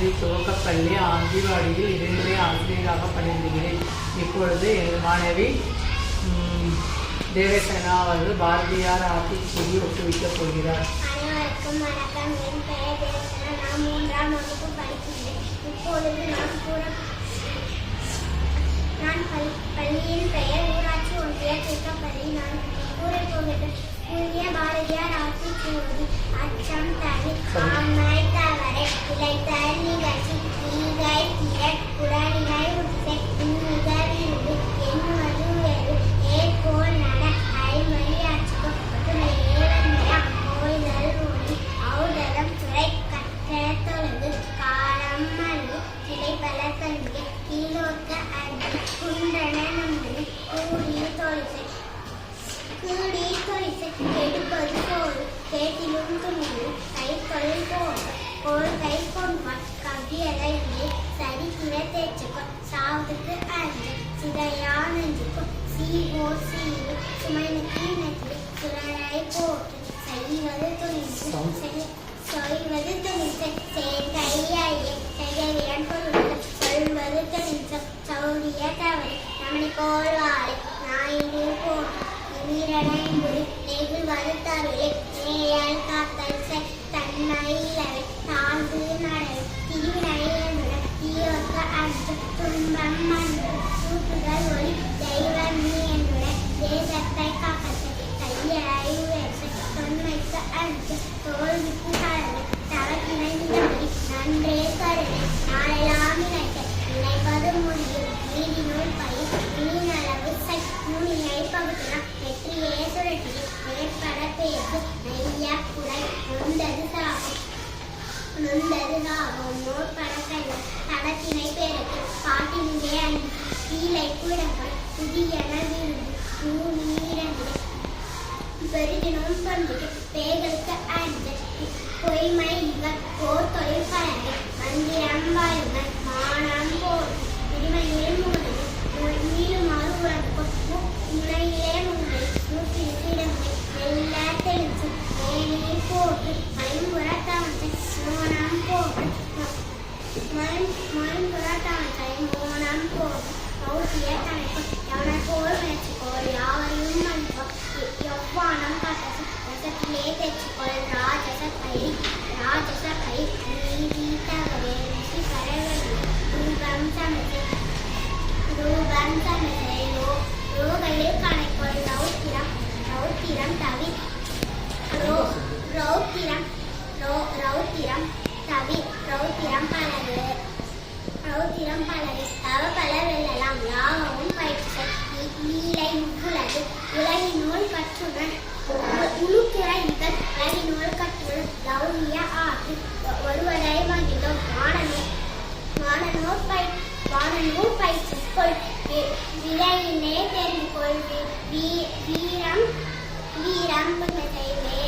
பள்ளிக்கரசி துவக்கப்பள்ளி ஆந்திவாடியில் இடைநிலை ஆசிரியராக பணிபுரிகிறேன். இப்பொழுது எங்கள் மாணவி தேவசேனா அவர்கள் பாரதியார் ஆத்திச்சூடி ஒட்டுவிக்கப் போகிறார். அனைவருக்கும் வணக்கம். என் பெயர் தேவசேனா. நான் 3ஆம் வகுப்பு படிக்கின்றேன். இப்பொழுது நான் பள்ளியின் பெயர் ஊராட்சி ஒன்றிய துவக்கப்பள்ளி. நான் கூற போகிறது புதிய பாரதியார் ஆத்திச்சூடி. அச்சம் தனி ஆண்மை தவறை இளைத்தல் நிகழ்ச்சி ஈகை திரட் குடலினை உட்சை இந்நிக விருது என்னுவது வேறு ஏற்கோள் நட ஐமொழி அச்சுக்கோ ஏவன்மையா ஓய்தல் ஒளி ஔடதம் துறை கற்ற தொழுது காலம் மல்லு கிளை பல தன்மை கீழோக்க அடி குண்டன நம்பி கூடி தொழிசை கெடுப்பது போது கேட்டிலும் துணிவு கை தொழில் போல் கை கொண்டால் கவ்வியலை சரிக்கிற தேய்ச்சிக்கோ சாவுக்கு அஞ்சு சிதையா நெஞ்சுக்கோ சீவோ சீவு சுமைனுக்கு நெற்றி சுரரை போட்டு செய்வது துணிவு சொல்வது துணிச்சை சேர்க்கையே செய்யவியன் பொருள் சொல்வது துணிச்ச சௌரிய தவறு நம்மளை கோல்வாளை நாயிடு போட்டு வீரனைம்புரி நெகிழ்வது தருளை நேயால் காத்தல் தன்மையிலவை தாழ்ந்து நடை தீவினையுட தீயோக்க அன்று துன்பம் மன்று சூட்டுதல் ஒளி தெய்வம் நீ என்னுட தேசத்தை காக்கத்தை கையரை உயர்ச்சி தொன்மைக்கு அன்று தோல்விக்கு கலந்து தவக்கினை நிலவரி நன்றே கருணை நாளெல்லாம் நினைப்பது முடியும் நீதிநூல் பயிர் நீனளவு சை நுனியை பகுத்தினார் வெற்றியே சுழற்றி மேற்பட பேசு நெய்யா குடை நொந்தது சாகும் நோற்பட கையில் தடத்தினை பேருக்கு பாட்டினிலே அணி கீழை குடங்கள் புதியன விருது பூநீரண்டு பெருகினும் பண்புக்கு பேய்களுக்கு அஞ்சு பொய்மை இவர் போர் தொழில் கலந்து மந்திரம் வாயுங்கள் மானம் போர் உரிமையில் மூடது நீளுமாறு உறந்து முனையிலே முன்னை நூற்றிடமை எல்லா தெளிச்சு மேலே போட்டு மைம்புறத்தாமத்தை மோனம் போட்டு மைம்புறத்தாமத்தை மோனம் போட்டு பௌத்திய தனைப்பு எவனை போல் முயற்சிக்கோள் யாவரையும் மன்னிப்போ எவ்வானம் காட்டசு ரசத்திலே தெச்சுக்கோள் ராஜச கை நீதி தகவே ருசி கரவழி ரூபம் சமைத்து ரோகையில் கணைக்கோள் ரௌத்திரம் தவி ரௌத்திரம் பலது தவ பல வெல்லலாம் யாகவும் பயிற்சி நீலை உலகு உலகினோல் கற்றுடன் உழுக்கிற இகழ் உலகினோல் கற்றுடன் லௌலிய ஆற்று ஒருவரை மகிழ்ந்தோம் வானனோ பயிற்சி கொள் விரையினை தெரிந்து கொள் வீரம் செய்வே